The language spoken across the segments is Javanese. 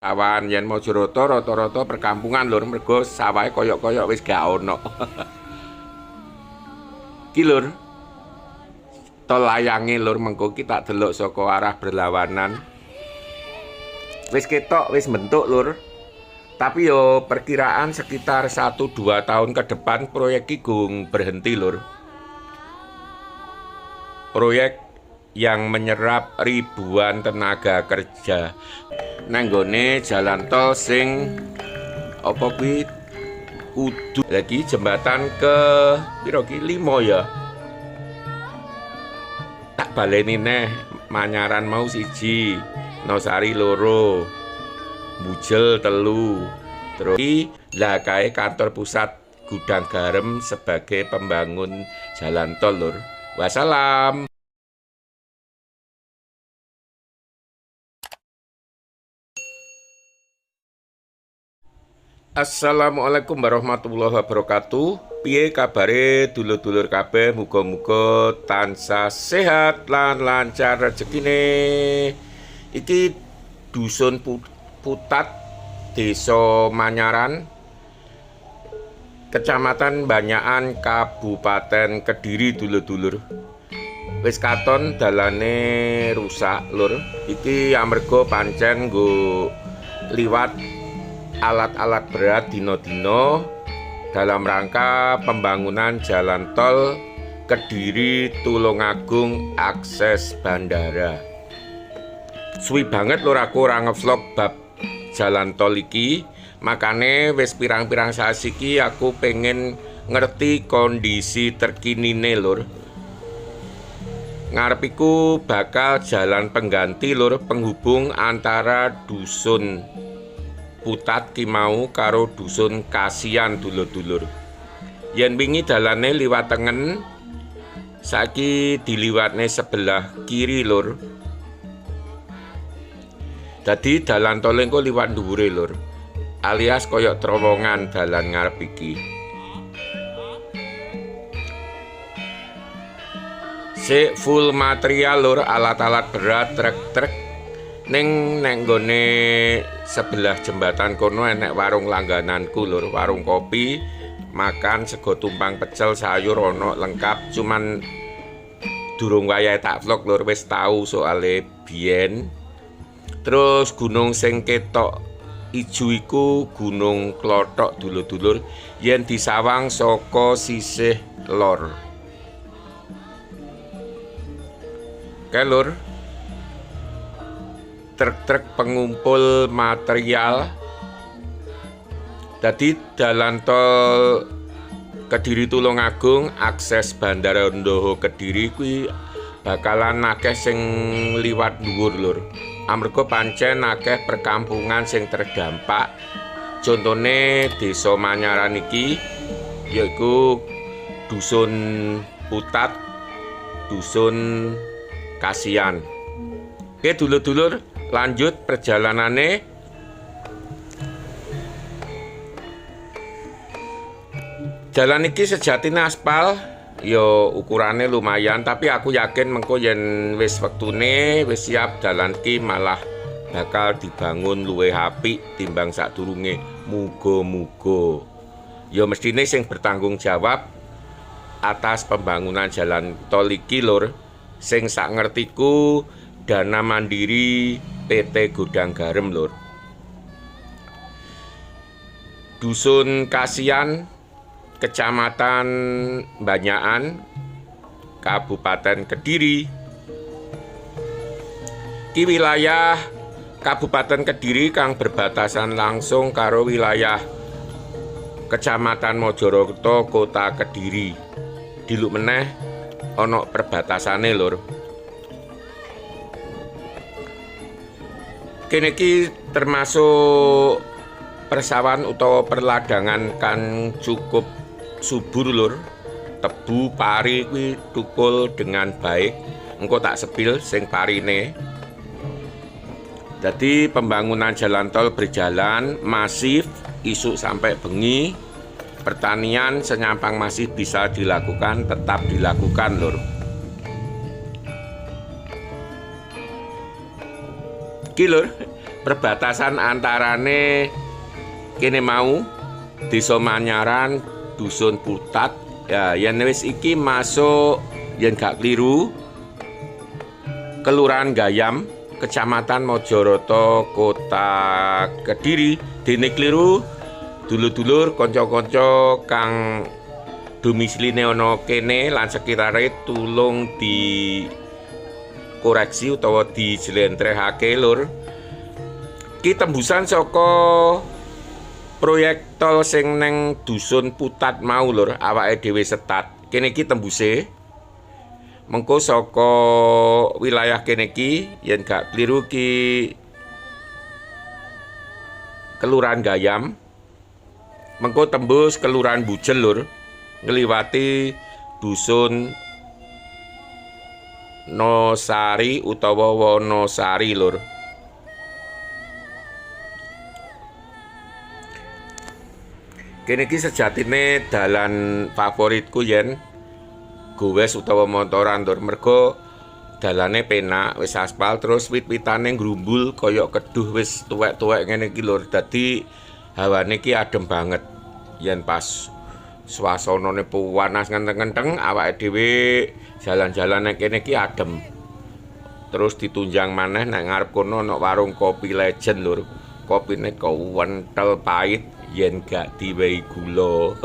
Sawan yen Majarata rata-rata perkampungan lur, mergo sawahe koyok-koyok wis gak ono. Ki lur, tol layange lur, mengko ki tak delok saka arah berlawanan. Wis ketok, wis bentuk lur. Tapi yo perkiraan sekitar 1-2 tahun ke depan proyek ki gung berhenti lur. Proyek yang menyerap ribuan tenaga kerja nanggone jalan tol sing apa kuwi kudu lagi jembatan ke piro ki 5 ya. Tak baleni neh, Manyaran mau 1, Nosari 2, Bujel 3. Terus lah kae kantor pusat gudang garam sebagai pembangun jalan tol lur. Wassalam. Assalamualaikum warahmatullahi wabarakatuh. Piye kabare dulur-dulur kabeh, muga-muga tansah sehat lan lancar rezekine. Iki dusun Putat, Desa Manyaran, Kecamatan Banyakan, Kabupaten Kediri dulur-dulur. Wis katon dalane rusak lur. Iki amarga pancen nggo liwat alat-alat berat dino-dino dalam rangka pembangunan jalan tol Kediri Tulungagung akses bandara. Suwi banget lur aku ora ngevlog bab jalan tol iki, makane wis pirang-pirang sasi iki aku pengen ngerti kondisi terkinine lur. Ngarepiku bakal jalan pengganti lur, penghubung antara dusun Putat ki mau karo dusun Kasian dulur-dulur. Yen wingi dalane liwat tengen, saiki diliwatne sebelah kiri lur. Dadi dalan tol engko liwat dhuwure lur, alias koyok terowongan dalan ngarep iki. Sik full material lur, alat-alat berat, truk-truk. Ning nggone sebelah jembatan kono enek warung langgananku lur, warung kopi, makan, sego tumpang, pecel, sayur ono lengkap. Cuman durung wayahe tak vlog lur, wis tau soale biyen. Terus gunung sing ketok ijo iku Gunung Klothok dulur-dulur yen disawang saka sisih lor. Oke lur, truk-truk pengumpul material. Dadi dalan tol Kediri Tulungagung akses Bandara Ndoho Kediri kuwi bakalan akeh sing liwat dhuwur lur. Amarga pancen akeh perkampungan sing terdampak. Contone Desa Manyaran iki yaiku dusun Putat, dusun Kasian. Oke dulur-dulur, lanjut perjalanane. Jalan iki sejatine aspal, yo ukurane lumayan, tapi aku yakin mengko yen wis wektune wis siap dalan iki malah bakal dibangun luwih apik timbang sadurunge. Muga-muga yo mestine sing bertanggung jawab atas pembangunan jalan tol iki lur, sing sak ngertiku Dana Mandiri PT Gudang Garam lur. Dusun Kasian, Kecamatan Banyakan, Kabupaten Kediri. Ki wilayah Kabupaten Kediri kang berbatasan langsung karo wilayah Kecamatan Majarata Kota Kediri. Diluk meneh ana perbatasane lur. Kene iki termasuk persawahan utawa perladangan kan cukup subur lur. Tebu pari kuwi tukul dengan baik. Engko tak sepil sing parine. Jadi pembangunan jalan tol berjalan masif isuk sampai bengi. Pertanian senyampang masih bisa dilakukan, tetap dilakukan lur. Ki lur, perbatasan antarane kene mau Desa Manyaran, Dusun Putat. Ya, yen wis iki masuk yen gak kliru Kelurahan Gayam, Kecamatan Mojoroto, Kota Kediri. Dene kliru dulur-dulur kanca-kanca kang domisline ana kene lan sekirare tulung di koreksi utawa dijlentrehake lur. Ki tembusan saka proyek tol sing neng Dusun Putat mau lur, awake dhewe setat. Kene iki tembuse. Mengko saka wilayah kene iki yen gak kliru ki Kelurahan Gayam. Mengko tembus Kelurahan Bujel lur, ngliwati Dusun Nosari utawa Wonosari lur. Kene iki sejatine dalan favoritku yen gowes utawa motoran lur, mergo dalane penak, wis aspal terus wit-witane ngrumbul kaya keduh wis tuwek-tuwek ngene iki lur. Dadi hawane iki adem banget. Yen pas swasanane panas ngenteng-ngenteng, awake dhewe jalan-jalan nang kene iki adem. Terus ditunjang maneh nang ngarep kono ana warung kopi legend lur. Kopine kental pahit yen gak diwehi gula.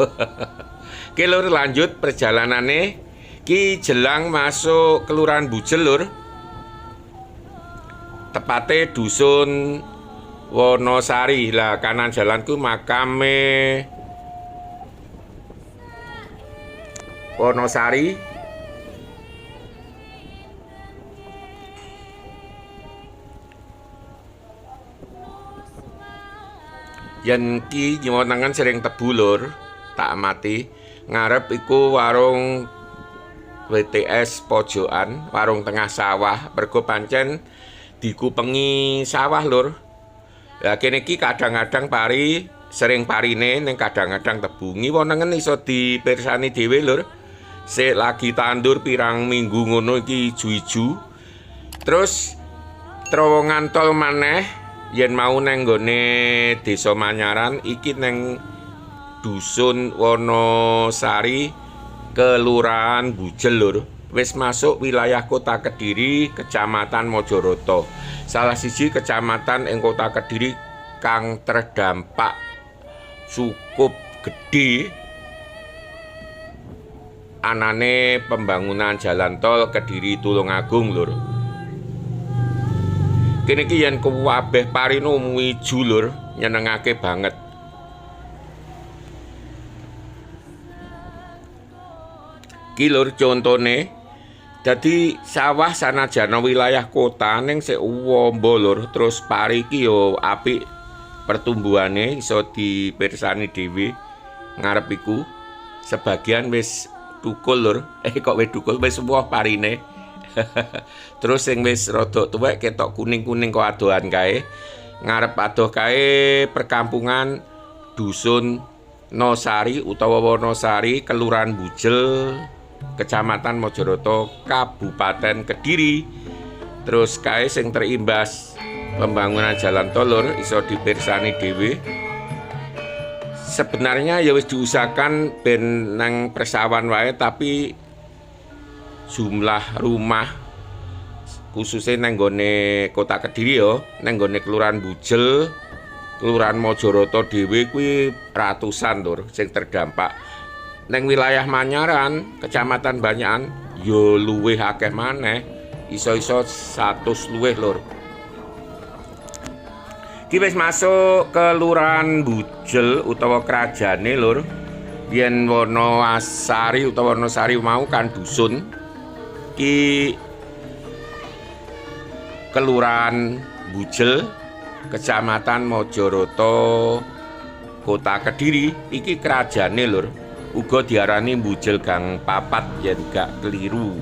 Oke lur, lanjut perjalanane. Ki jelang masuk Kelurahan Bujel lur. Tepate Dusun Wonosari. Lah kanan jalanku makame Wonosari. Yen ki nyewenangan sering tebu lur, tak amati. Ngarep iku warung WTS pojokan, warung tengah sawah, mergo pancen dikupengi sawah lur. Lah kene iki kadang-kadang pari, sering parine ning kadang-kadang tebu. Ngiwonengen iso dipirsani dhewe lur. Sik lagi tandur pirang minggu ngono iki ijo-ijo. Terus terowongan tol maneh yen mau neng nggone Desa Manyaran iki neng Dusun Wonosari Kelurahan Bujel lur. Wis masuk wilayah Kota Kediri, Kecamatan Mojoroto. Salah siji kecamatan ing Kota Kediri kang terdampak cukup gede anane pembangunan jalan tol Kediri Tulungagung lur. Kene iki yen kabeh parino ijo lur, nyenengake banget. Ki lur contone, dadi sawah sanajana wilayah kota ning sik uwamba lur, terus pari ki yo apik pertumbuhane iso dipirsani dhewe. Ngarep iku sebagian wis tukul lur. Kok wis tukul wis woh parine. Terus sing wis rada tuwek ketok kuning-kuning kok adohan kae. Ngarep adoh kae perkampungan Dusun Nosari utawa Wonosari, Kelurahan Bujel, Kecamatan Mojoroto, Kabupaten Kediri. Terus kae sing terimbas pembangunan jalan tol lur iso dipirsani dhewe. Sebenarnya ya wis diusahakan ben nang persawan wae, tapi jumlah rumah khususnya nang nggone Kota Kediri yo, nang nggone Kelurahan Bujel, Kelurahan Mojoroto dhewe kuwi ratusan lur sing terdampak. Neng wilayah Manyaran, Kecamatan Banyakan, yo luwih akeh maneh, iso-iso 100 luwih lur. Ki wis masuk Kelurahan Bujel utawa krajane lur. Yen Wonosari utawa Wonosari mau kan dusun. Ki Kelurahan Bujel, Kecamatan Mojoroto, Kota Kediri, iki krajane lur. Uga diarani Bujel Gang Papat yen gak keliru.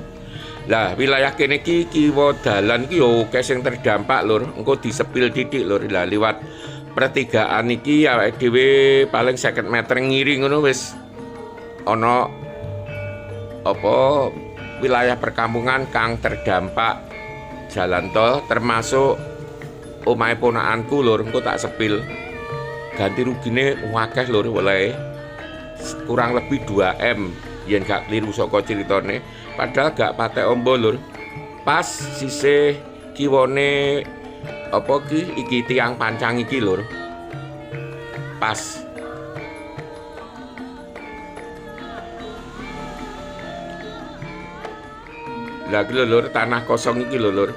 Lah wilayah kene iki kiwa dalan iki yo akeh sing terdampak lur. Engko disepil titik lur. Lah liwat pertigaan iki awake dhewe paling 50 meter ngiring ngono wis ana apa wilayah perkampungan kang terdampak jalan tol, termasuk omahe ponakanku lur, engko tak sepil. Ganti rugine akeh lur oleh kurang lebih 2 M yen gak kliru saka critane. Padahal gak patek ombo lur. Pas sisih kiwane apa iki tiang pancang iki lur. Pas lagi lur tanah kosong iki lur.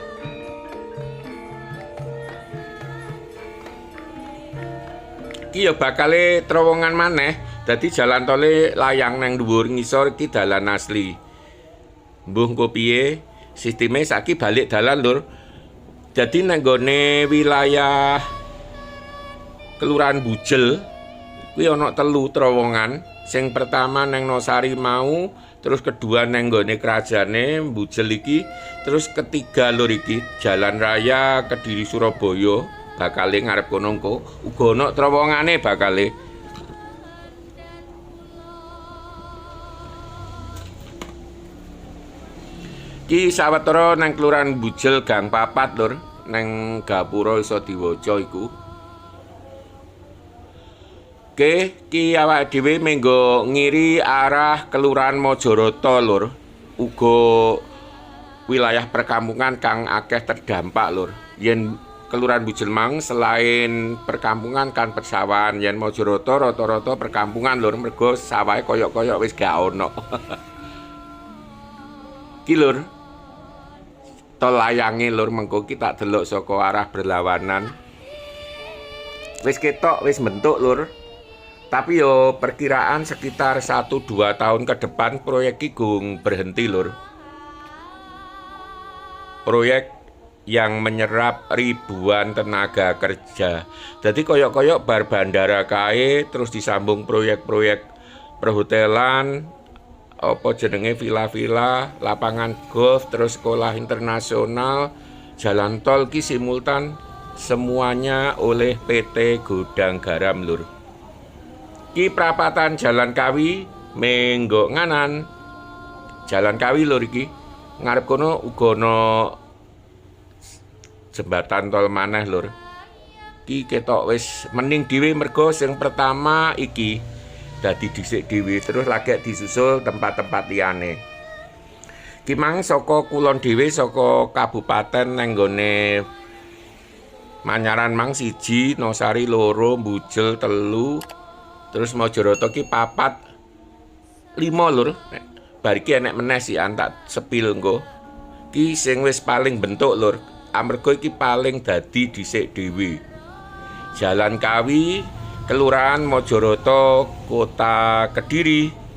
Iki ya bakale terowongan maneh. Dadi jalan tole layang nang dhuwur ngisor iki dalan asli. Mbuh engko piye sisteme saiki balik dalan lur. Dadi nang gone wilayah Kelurahan Bujel kuwi ana 3 terowongan. Sing pertama nang Nosari mau, terus kedua nang gone kerajane Bujel iki, terus ketiga lur iki Jalan Raya Kediri Surabaya bakale ngarep kono engko uga ana terowongane bakale. Ki sawetara nang Kelurahan Bujel Gang 4 lur, nang gapura iso diwaca iku. Oke, ki awake dhewe menggo ngiri arah Kelurahan Majarata lur. Uga wilayah perkampungan kang akeh terdampak lur. Yen Kelurahan Bujel mang selain perkampungan kan persawahan, yen Majarata rata-rata perkampungan lur, mergo sawahe koyok-koyok wis gak ono. Ki lur, tol layange lur mengko ki tak delok saka arah berlawanan. Wis ketok, wis bentuk lur. Tapi yo perkiraan sekitar 1-2 tahun ke depan proyek iki gung berhenti lur. Proyek yang menyerap ribuan tenaga kerja. Jadi koyok-koyok bar bandara kae terus disambung proyek-proyek perhotelan, apa jenenge villa-villa, lapangan golf, terus sekolah internasional, jalan tol ki simultan semuanya oleh PT Gudang Garam lur. Ki prapatan Jalan Kawi menggo nganan. Jalan Kawi lur iki. Ngarep kono uga ana jembatan tol maneh lur. Ki ketok wis mending dhewe mergo sing pertama iki dadi dhisik dhewe terus lagi disusul tempat-tempat liyane. Ki mang saka kulon dhewe saka kabupaten nang nggone Manyaran mang 1, Nosari 2, Bujel 3, terus Majarata ki 4, 5 lur. Bar iki enek meneh sih tak sepil engko. Ki sing wis paling bentuk lur. Amarga iki paling dadi dhisik dhewe. Jalan Kawi, Kelurahan Majarata, Kota Kediri.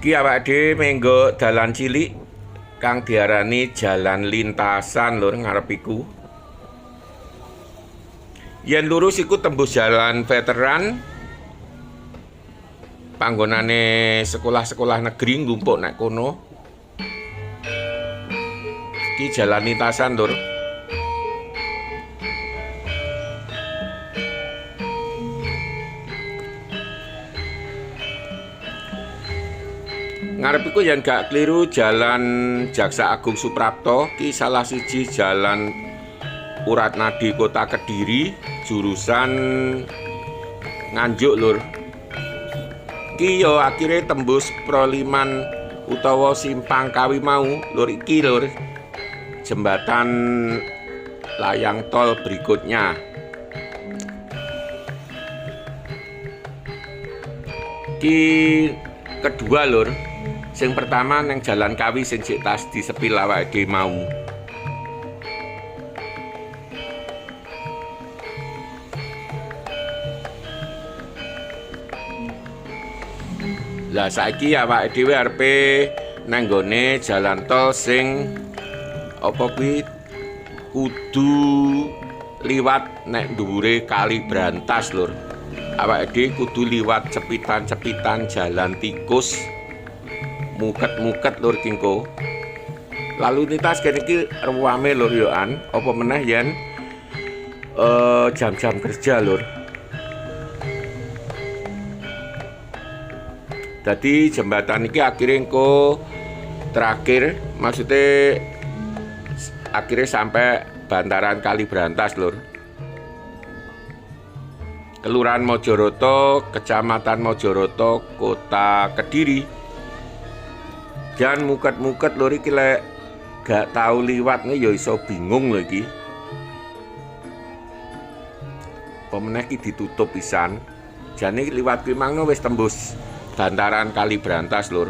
Ki awake dhewe menggo dalan cilik kang diarani jalan lintasan lur ngarep iku. Yen lurus iku tembus jalan veteran. Panggonane sekolah-sekolah negeri ngumpuk nek kono. Ki jalan lintasan lur. Ngarep iku yen gak kliru jalan Jaksa Agung Suprapto ki salah siji jalan urat nadi Kota Kediri jurusan Nganjuk lur. Ki yo akhire tembus Proliman utawa Simpang Kawi mau lur iki lur. Jembatan layang tol berikutnya. Ki kedua lur. Sing pertama neng Jalan Kawi sing sik tas disepil awake dhewe mau. Lah saiki awake dhewe arepe nang nggone jalan tol sing apa kuwi kudu liwat nek dhuwure Kali Brantas lur. Awake dhewe kudu liwat cepitan-cepitan jalan tikus. Muket-muket lur kingko. Lalu lintas kene iki ruwame lur yoan, apa meneh yen jam-jam kerja lur. Dadi jembatan iki akhire engko terakhir maksudnya akhirnya sampai bantaran Kali Brantas lur. Kelurahan Mojoroto, Kecamatan Mojoroto, Kota Kediri. Jan muket-muket lur iki lek gak tahu liwatnya ya iso bingung lho iki. Pemeneh iki ditutup pisan. Jane liwat kuwi mangno wis tembus bantaran Kali Brantas lur.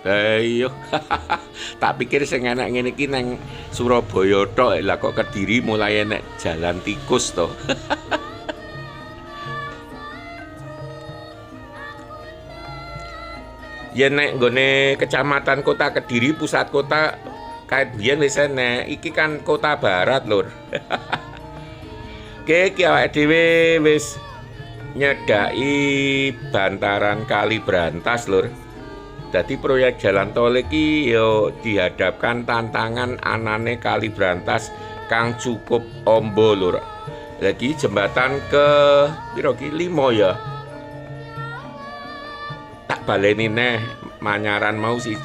Ayo, tak pikir sing enak ngene iki nang Surabaya tok, lah kok Kediri mulai enek jalan tikus to. Ya nek nggone Kecamatan Kota Kediri pusat kota kae biyen wis enek, iki kan Kota Barat lur. Oke, ki awake dhewe wis nyedaki bantaran Kali Brantas lur. Jadi proyek jalan tol iki yo dihadapkan tantangan anane Kali Brantas kang cukup ombo lur. Lagi jembatan ke piro ki 5 ya. Tak baleni neh Manyaran mau 1,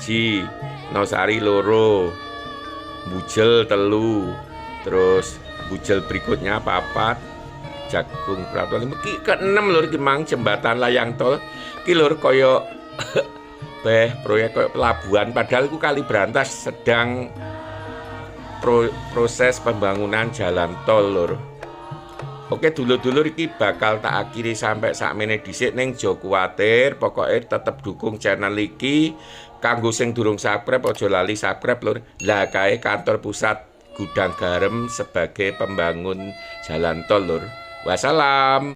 Nosari 2, Bujel 3, terus Bujel berikutnya 4, Jagung berapa 5 ki ke-6 lur ki mang jembatan layang tol ki lur koyo proyek kayak pelabuhan, padahal itu Kali Brantas sedang proses pembangunan jalan tol lur. Oke dulur-dulur iki bakal tak akhiri sampai sakmene dhisik ning jo kuwatir, pokoke tetep dukung channel iki. Kanggo sing durung subscribe aja lali subscribe lur. Lah kae kantor pusat Gudang Garam sebagai pembangun jalan tol lur. Wassalam.